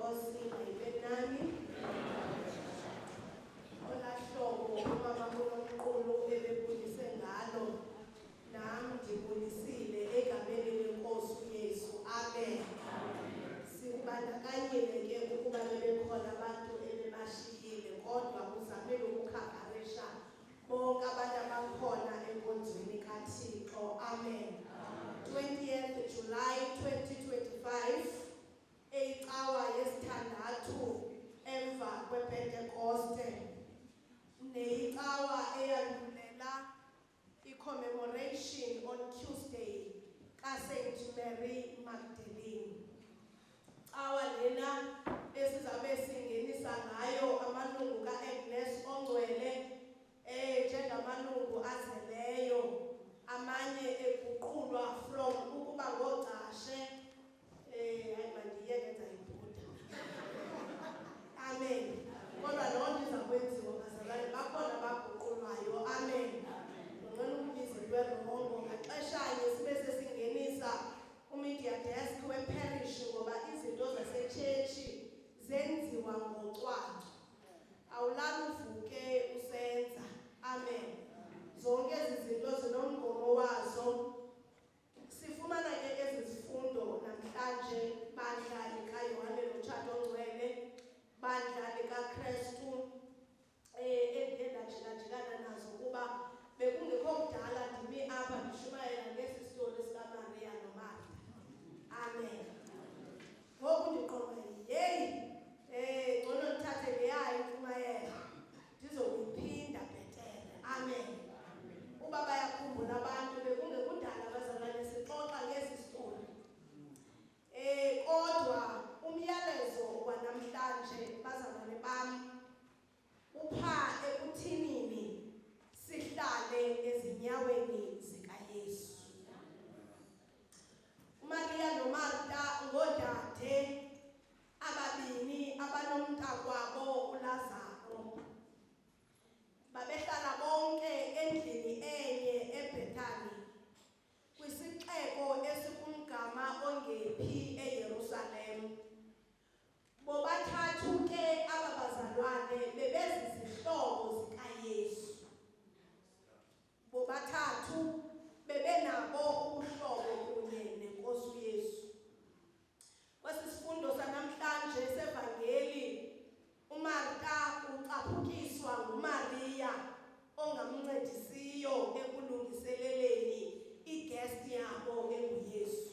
Inkosi ayibelani. Olahlobo umama uNomqulu ebebulise ngalo nami ndibulisile egameni leNkosi uYesu. Amen. Sibandakanyile ke ukuba bebekhona abantu ebebashiyile kodwa uzamile ukukhavarisha bonke abantu abakhona enkonzweni kaThixo. Amen. 20th July 2025 eyicawa yesithandathu emva kwePentecoste neyicawa eyandulela i-commemoration on Tuesday ka-Saint Mary Magdalene. Cawa lena esizabe singenisa ngayo amalungu ka-Agnes ongcwele njengamalungu azeleyo, amanye eguqulwa from ukuba ngocashe hayi mandiyeke enza ibhuda. Amen. Kodwa loo nto izakwenziwa bazalwane, bakhona abaguqulwayo. Amen. Nonqena ukubizelwe rongo ngaxeshanye sibe sesingenisa umedia desk weparish ngoba izinto zasetshetshi zenziwa ngocwangco. Awulali uvuke usenza. Amen. Zonke ezi zinto zinomgomo wazo. Sifumana ke ezi zifundo namhlanje bandla likaYohane Mtshata Ongcwele, bandla likaKrestu endajikajikana nazo kuba bekungekho kudala ndimi apha ndishumayela ngesi sitori sikaMaria noMartha. Amen. Ngoku ndiqonda yeyi ngcono ndithathe leyayo imfumayela ndizokuyiphinda bhetere. Amen. Uba bayakhumbula abantu bekungekudala bazalwane sixoxa ngesi sitori. Kodwa umyalezo wanamhlanje bazalwane bam upha ekuthinini sihlale ezinyaweni zikaYesu. uMaria noMartha ngodade ababini abanomntakwabo uLazaro. Babehlala bonke endlini enye eBhethani kwisixeko esikumgama ongephi eYerusalem. Bobathathu ke aba bazalwane bebezizihlobo zikaYesu. Bobathathu bebenabo ubuhlobo kunye neNkosi uYesu. Kwesi sifundo sanamhlanje sevangeli, uMartha ucaphukiswa nguMaria ongamncedisiyo ekulungiseleleni i-guest yabo enguYesu.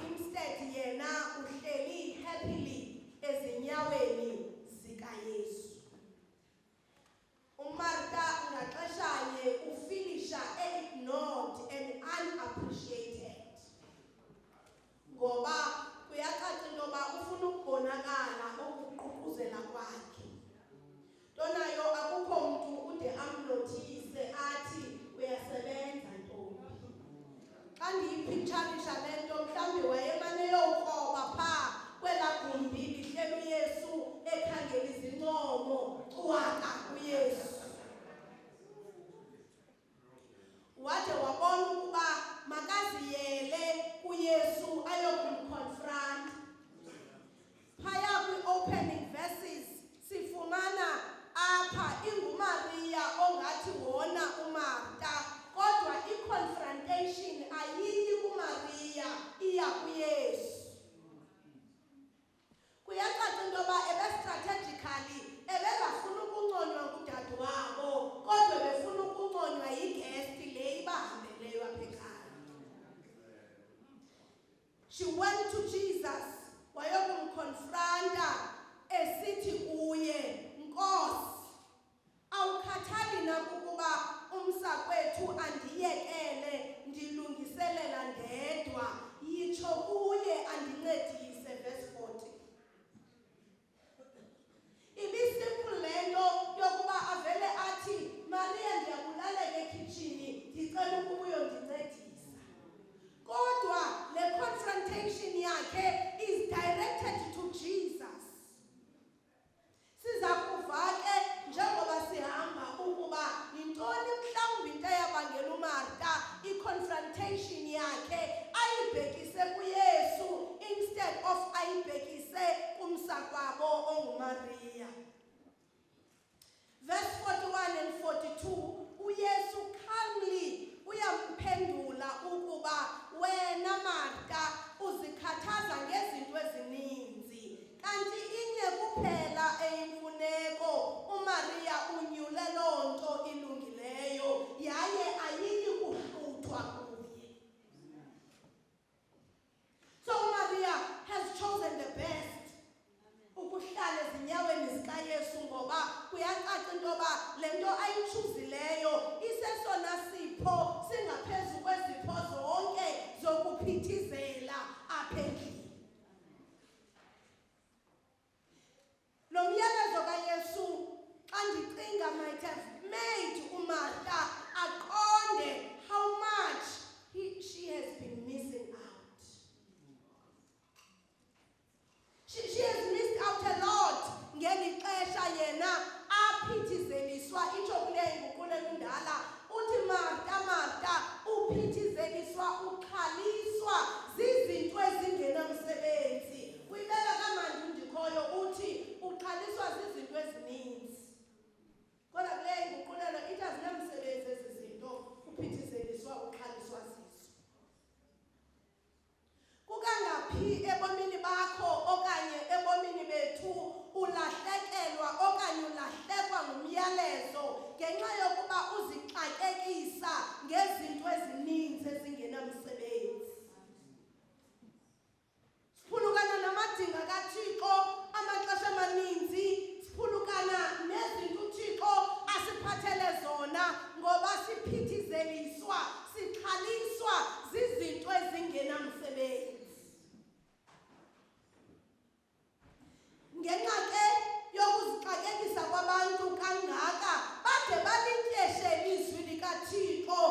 Instead yena uhleli happily ezinyaweni zikaYesu. uMartha ngaxeshanye ufilisha ignored and unappreciated. Ngoba kuyacaca into yoba ufuna ukubonakala ukuququzela kwakhe. Ntonayo akukho mntu ude amnothise athi uyasebenza ntombi. Xa ndiyipicturisha le nto mhlawumbi wayemane yokroba phaa kwelaa gumbi lihleli uYesu ekhangela izincomo cwaka kuYesu. Wade wabona ukuba makaziyele kuYesu ayokumconfront. Phaya kwi-opening verses sifumana apha inguMaria ongathi wona uMartha, kodwa i-confrontation ayiyi kuMaria iya kuYesu. Kuyacaca into yoba strategically ebezafuna ukunconywa ngudade wabo kodwa befuna ukunconywa yigesti le ibahambeleyo apha ekhaya. She went to Jesus wayokumconfronta esithi kuye, Nkosi, awukhathali na ukuba umsakwethu andiyekele ndilungiselela ndedwa, yitsho kuye andincedise. Verse 40. Ibisimple le nto yokuba avele athi, Maria ndiyabulalela ekhitshini ndicela ukuba uyondincedisa. Kodwa le confrontation yakhe uMaria unyule loo nto ilungileyo yaye ayiyi kuhluthwa kuye. So uMaria has chosen the best. Ukuhlala ezinyaweni zikaYesu ngoba kuyacaca into yoba le nto ayichuzileyo isesona sipho singaphezu kwezipho zonke zokuphithizela apha endlini. Lo myalezo kaYesu xa ndicinga might have made uMartha aqonde how much she has been missing out. She has missed out a lot ngeli xesha yena aphithizeliswa itsho kule nguqule kundala uthi Martha Martha uphithizeliswa uxhaliswa zizinto ezingenamsebenzi. Kuyibeka kamandi ndikhoyo uthi uxhaliswa zizinto ezininzi. Kodwa kule nguqulelo ithi azinamsebenzi ezi zinto uphithizeliswa uxhaliswa zizo. Kukangaphi ebomini bakho okanye ebomini bethu ulahlekelwa okanye ulahlekwa ngumyalezo ngenxa yokuba uzixakekisa ngezinto ezininzi ezingenamsebenzi. Siphulukana namadinga kaThixo amaxesha amaninzi, siphulukana nezinto uThixo asiphathele zona ngoba siphithizeliswa sixhaliswa zizinto ezingenamsebenzi. Ngenxa ke yokuzixakekisa kwabantu kangaka bade balityeshe ilizwi likaThixo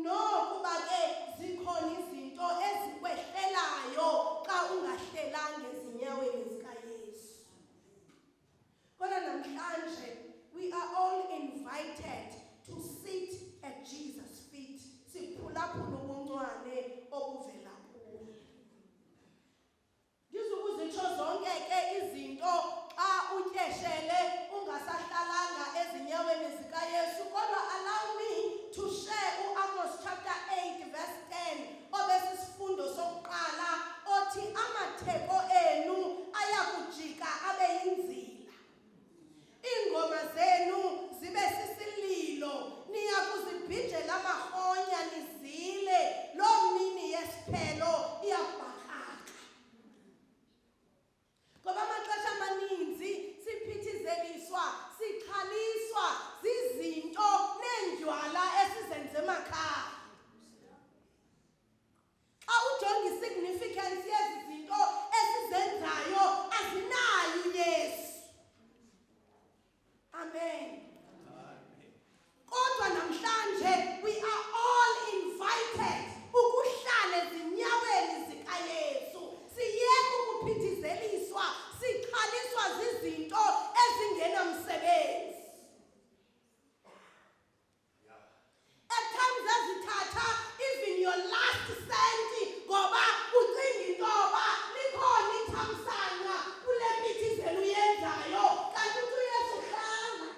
nokuba ke zikhona izinto ezikwehlelayo xa ungahlelanga ezinyaweni zikaYesu. Kodwa namhlanje we are all invited to sit at Jesus' feet. Siphulaphula ubuncwane obuvela kuye. Ngizukuzitsho zonke ke izinto xa utyeshele ungasahlalanga ezinyaweni zikaYesu, kodwa allow me to share uAmos chapter 8 verse 10 obesisifundo sokuqala othi amatheko enu ayakujika abe yinzila, iingoma zenu zibe sisililo, niya kuzibhijela amahonya nizile, loo mini yesiphelo iyabhakaka. Ngoba amaxesha amaninzi siphithizeliswa, sixhaliswa zizinto neendywala esizenze emakhaya. Xa ujonga i-significance yezi zinto esizenzayo azinayo uYesu. Amen. Kodwa namhlanje we are all invited ukuhlala ezinyaweni zikaYesu. Siyeke ukuphithizeliswa, sixhaliswa zizinto ezingenamsebenzi. At times ezithatha even your last cent ngoba ucinga into yoba likhona ithamsanqa kule phithizelo uyenzayo kanti uthi uYesu hlanga.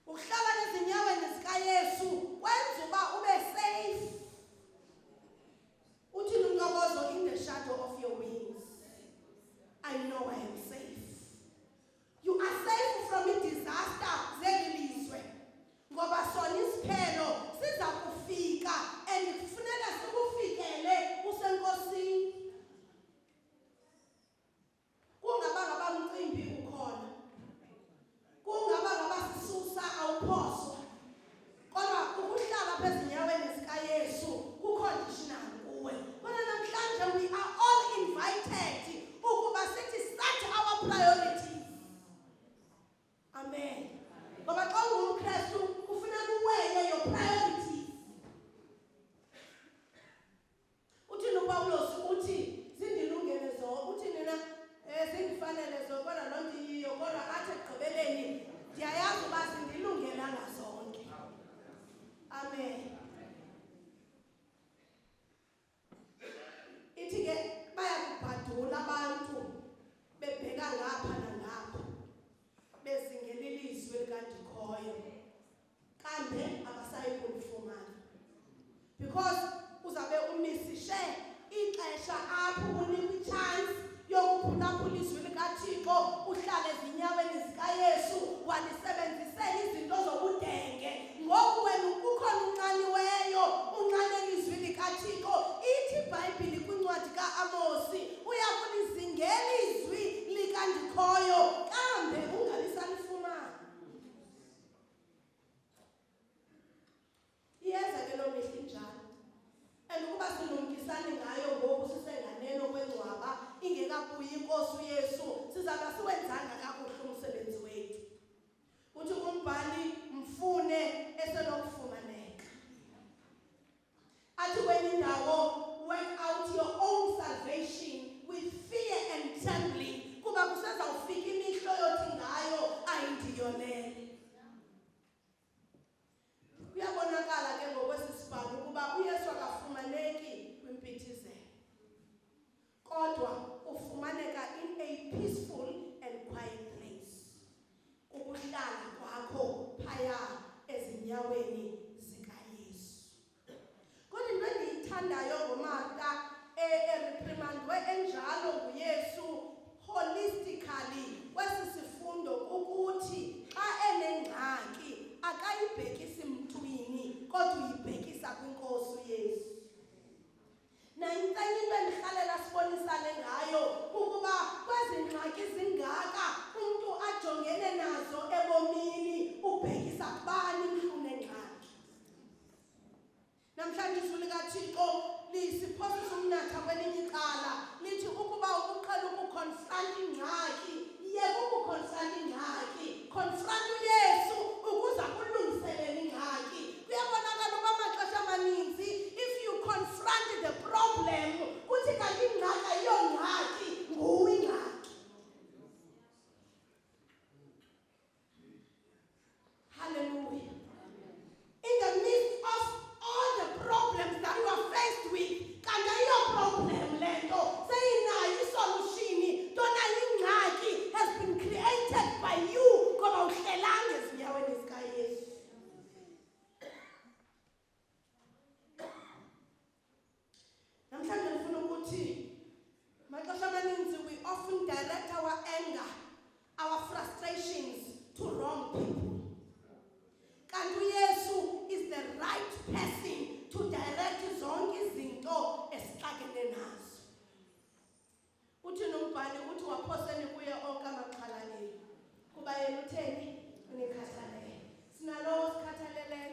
Ukuhlala ezinyaweni zikaYesu kwenza uba ube safe. Uthi Nontokozo, in the shadow of your wings I know I am safe. You are safe from i-disaster zeli lizwe ngoba sona isiphelo siza kufika and kufuneka sikufikele usenkosini. Kungaba ngaba mcimbi ukhona, kungaba ngaba sisusa awuphoswa, kodwa ukuhlala phezinyaweni zikaYesu kuconditional kuwe. Kodwa namhlanje we are all invited ukuba sithi set our priorities. Amen. Ngoba xa ungumKrestu kufuneka uweye your priorities. Uthi uPawulos uthi zindilungele zonke, uthi nina zindifanele zonke kodwa loo nto iyiyo, kodwa athi ekugqibeleni ndiyayazi uba zindilungelanga zonke. Amen. Ithi ke bayakubhadula abantu bebheka ngapha nangapha bezingela ilizwi likandikhoyo kambe abasayi kulifumana, because uzabe umisishe ixesha apho unikwa ichance yokuphulaphula izwi likaThixo uhlale ezinyaweni zikaYesu walisebenzisela izinto zobudenge ngoku wena ukhona unxaniweyo unxanele izwi likaThixo ithi iBhayibhile kwincwadi kaAmosi uyakulizingela izwi likandikhoyo kambe ungabisalifumana iyeza ke lo mihla injalo and ukuba silumkisane ngayo ngoku sisenganeno kwengcwaba ingekabuyi inkosi uYesu sizaba siwenzanga kakuhle umsebenzi wethu uthi umbhali mfune esenokufumaneka athi kwenye indawo work out your own salvation with fear and trembling kuba kusezawufika imihlo yothi ngayo ayindiyonele kuyabonakala ke ngokwesisibhalo ukuba uYesu akafumaneki kwimpithizelo kodwa ufumaneka in a peaceful and quiet place ukuhlala kwakho phaya ezinyaweni zikaYesu kodwa into endiyithandayo ngoMarta ereprimandwe enjalo nguYesu holistically kwesi sifundo ukuthi xa enengxaki akayibhekisi mntwini kodwa uyibhekisa kwinkosi uYesu nayincenye into endihlalela sibonisane ngayo ukuba kwezi ngxaki zingaka umntu ajongene nazo ebomini ubhekisa kubani mhlunengxaki namhlanje izwi likaThixo lisiphosisa umnatha kwelinye icala lithi ukuba ukuqala ukukonfront ingxaki yeke ukukonfront ingxaki confront uYesu ukuze kulungiselele ingxaki kuyabonakala ukuba amaxesha amaninzi if you confront the problem kuthi kanti ingxaki ayiyongxaki nguwe ingxaki hallelujah in the midst of all the problems that you are faced with kanti ayiyo problem lento seyinayo isolution tona ingxaki has been created by you ngoba uhlelanga ezinyaweni zikaYesu namhlanje ngifuna ukuthi maxesha amaninzi we often direct our anger our frustrations to wrong people kanti uYesu is the right person to direct zonke izinto esixakene nazo uthi nombhali uthi waphoseni kuye onke amaxhalaleyo kuba yena utheni unikhathalele sinalowo sikhathaleleyo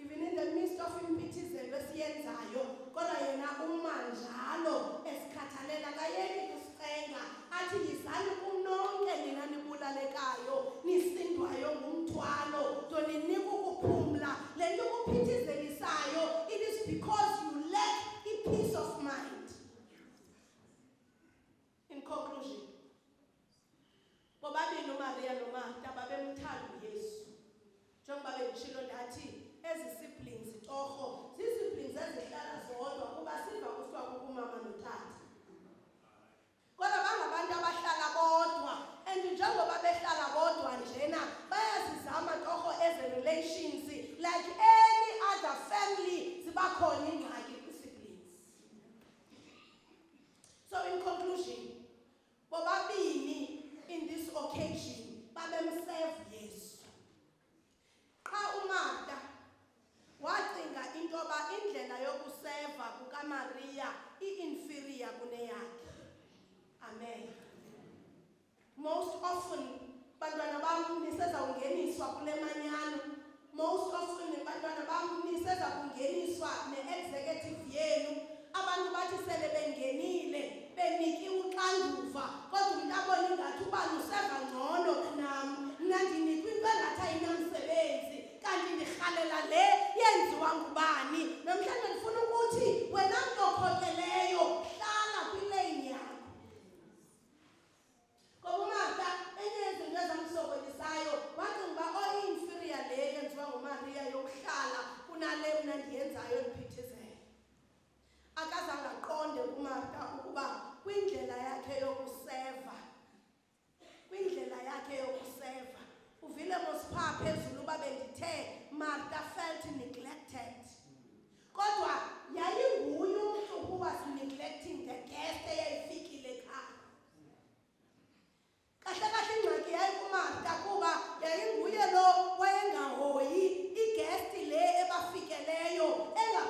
even in the midst of impithizelo esiyenzayo kodwa yena uma njalo esikhathalela kayeki kusicenga athi yizani kunonke nina nibulalekayo nisindwayo ngumthwalo toninika ukuphumla lento kuphithizelisayo it is because you lack a peace of mind in conclusion bobabili uMaria noMartha babemthanda uYesu njengoba bengishilo ndathi ezi siblings torho siblings ezihlala zodwa kuba siva kuswa kumama notata kodwa bangabantu abahlala bodwa and njengoba behlala bodwa njena bayazizama torho eze relations like any other family zibakhona ingxaki kwi-siblings so in conclusion bobabili in this occasion babemserve Yesu xa uMartha wacinga intoba indlela yokuseva kukaMaria i-inferior kuneyakhe amen most often bantwana bam nisezawungeniswa kule manyano most often bantwana bam niseza kungeniswa ne-executive yenu abantu bathi sele bengenile benikiwe uxanduva kodwa umuntu abona ingathi uba luseva ngcono kunam mna ndinikwa into engathi ayinamsebenzi kanti ndirhalela le yenziwa ngubani namhlanje ndifuna ukuthi wena mntu okhokeleyo hlala kwileyini yakho ngoba uMartha enye yezinto ezamsokolisayo wacinga uba inferior le yenziwa nguMaria yokuhlala kunale mna ndiyenzayo ndiphithizele akazange aqonde uMartha ukuba kwindlela yakhe yokuseva uvile mosipha phezulu uba bendithe Martha felt neglected kodwa yayinguye umntu who was neglecting the guest eyayifikile ekhaya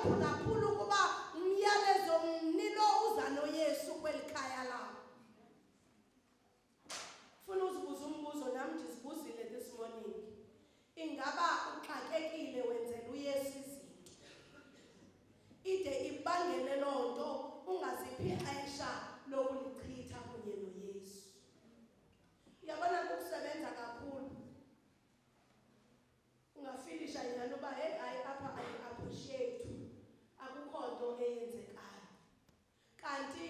phulaphula ukuba umyalezo mnilo uza noYesu kwelikhaya lakho. Funa uzibuza umbuzo nami ndizibuzile this morning. Ingaba uxakekile wenzela uYesu izinto? Ide ibangele lonto ungaziphi ixesha lokulichitha kunye noYesu. Uyabona ukusebenza kakhulu. Ungafilisha yena uba hey apha I appreciate akukho nto eyenzekayo. Kanti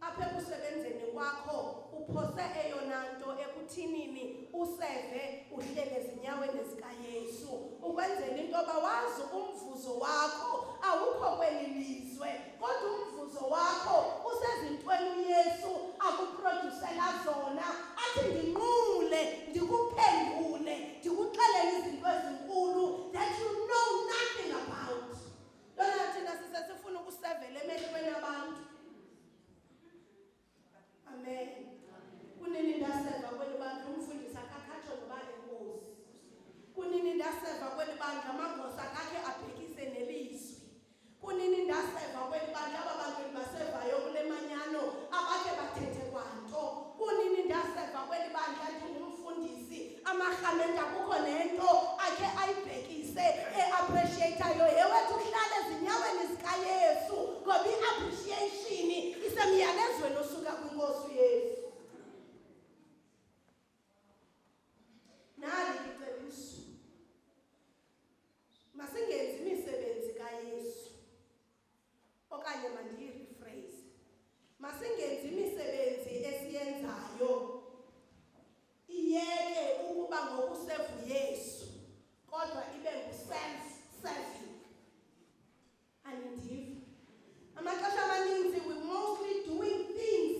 apha ekusebenzeni kwakho uphose eyona nto ekuthinini useve uhlele ezinyaweni zikaYesu ukwenzela into yoba wazi umvuzo wakho awukho kweli lizwe kodwa umvuzo wakho usezintweni uYesu akuproducela zona athi ndinqule ndikuphendule ndikuxelele izinto ezinkulu that you know nothing about. Lona thina sisefuna ukusevela emehlweni abantu. Amen. Kunini ndaseva kweli bandla umfundisi akakhatsho noba enkosi. Kunini ndaseva kweli bandla amagosa akhe abhekise nelizwi. Kunini ndaseva kweli bandla abantu basevayo kule manyano abakhe bathethe kwanto. Kunini ndaseva kweli bandla ndingumfundisi amarhamenta kukho nento akhe ayibhekise appreciateayo yewethu uhlale ezinyaweni zikaYesu ngoba i-appreciation isemyalezweni osuka kwinkosi uYesu. Nali icebiso. Masingenzi imisebenzi kaYesu. Okanye mandirephrase. Masingenzi imisebenzi esiyenzayo iyeke ukuba ngokusevu Yesu kodwa ibe ngu-self-serving. Andiva. Amaxesha amaninzi we mostly doing things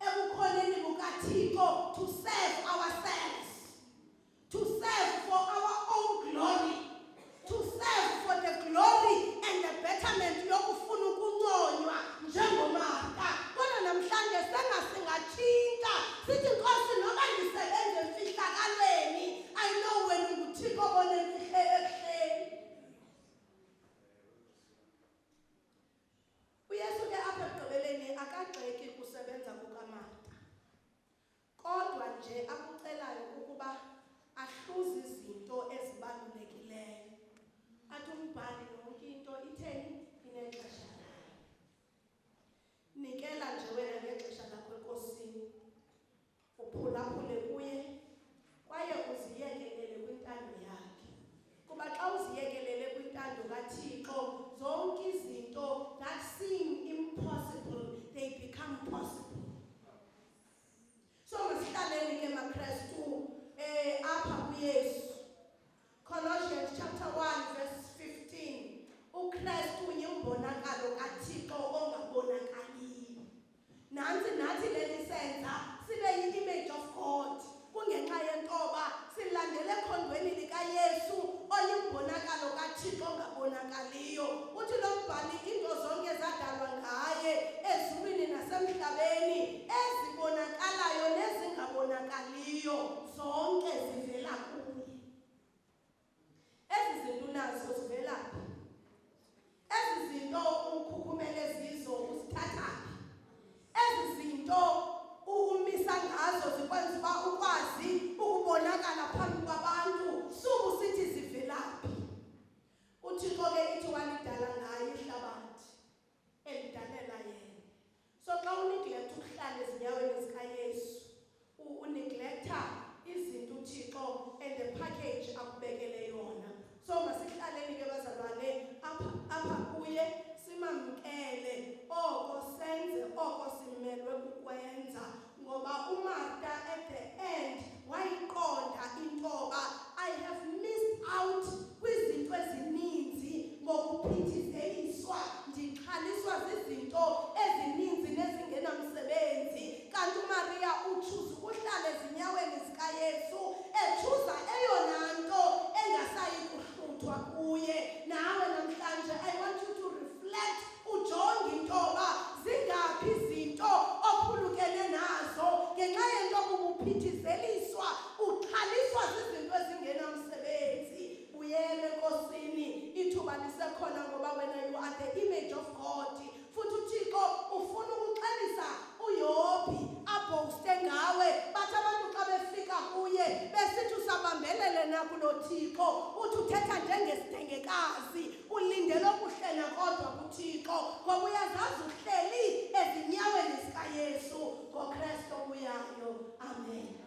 ebukhoneni bukaThixo to serve ourselves, to serve for our own glory, to serve for the glory and the betterment yokufuna ukunconywa njengoMarta. Kodwa namhlanje sengasingatshintsha sithi Nkosi noba ndisebenze emfihlakalweni I know wena unguThixo obona ebuhleni. uYesu ke apha ekugqibeleni akagxeki kusebenza kukaMarta kodwa nje akucelayo ukuba ahluze izinto ezibalulekileyo. Athi umbhali yonke into itheni inexesha layo. Nikela nje wena ngexesha lakho enkosini uphulaphule kuye kwaye uziyekelele kwintando yakhe kuba xa uziyekelele kwintando kaThixo zonke izinto that seem impossible they become possible. So masihlaleni ke maKristu apha kuYesu. Colossians chapter 1 verse 15. uKristu yimbonakalo kaThixo ongabonakaliyo. Nansi nathi leli senza sibe yi-image of God. Kungenxa yentoba silandele ekhondweni likaYesu oyimbonakalo kaThixo ongabonakaliyo. Uthi lo mbhali into zonke zadalwa ngaye ezulwini nasemhlabeni ezibonakalayo nezingabonakaliyo zonke zivela kuye. Ezi zinto nazo zivelaphi? Ezi zinto ukhukhumele zizo uzithathaphi? Ezi zinto umisa ngazo zikwenza uba ukwazi ukubonakala phambi kwabantu suku sithi zivelaphi? uThixo ke ithi walidala ngayo ihlabathi elidalela yena. So xa uneglect ukuhlala ezinyaweni zikaYesu uneglecta izinto uThixo and the package akubekele yona. So masihlaleni ke bazalwane apha kuye simamkele oko senze oko simelwe ukwenza ngoba uMarta at the end wayiqonda intoba I have missed out kwizinto ezininzi ngokuphithizeliswa ndixhaliswa zizinto ezininzi nezingenamsebenzi. Kanti uMaria uchuza ukuhlala ezinyaweni zikaYesu echuza eyona nto engasayi kuhluthwa kuye. Nawe namhlanje I want you to reflect ujonge intoba zingaphi izinto ophulukene nazo ngenxa yento ubuphithizeliswa uxhaliswa zizinto ezingenamsebenzi. Buyele Nkosini ithuba lisekhona ngoba wena uhlele nakulo Thixo uthi uthetha njengesidengekazi ulindele okuhlena kodwa kuThixo ngoba uyazazi uhleli ezinyaweni zikaYesu ngoKristu obuyayo. Amen.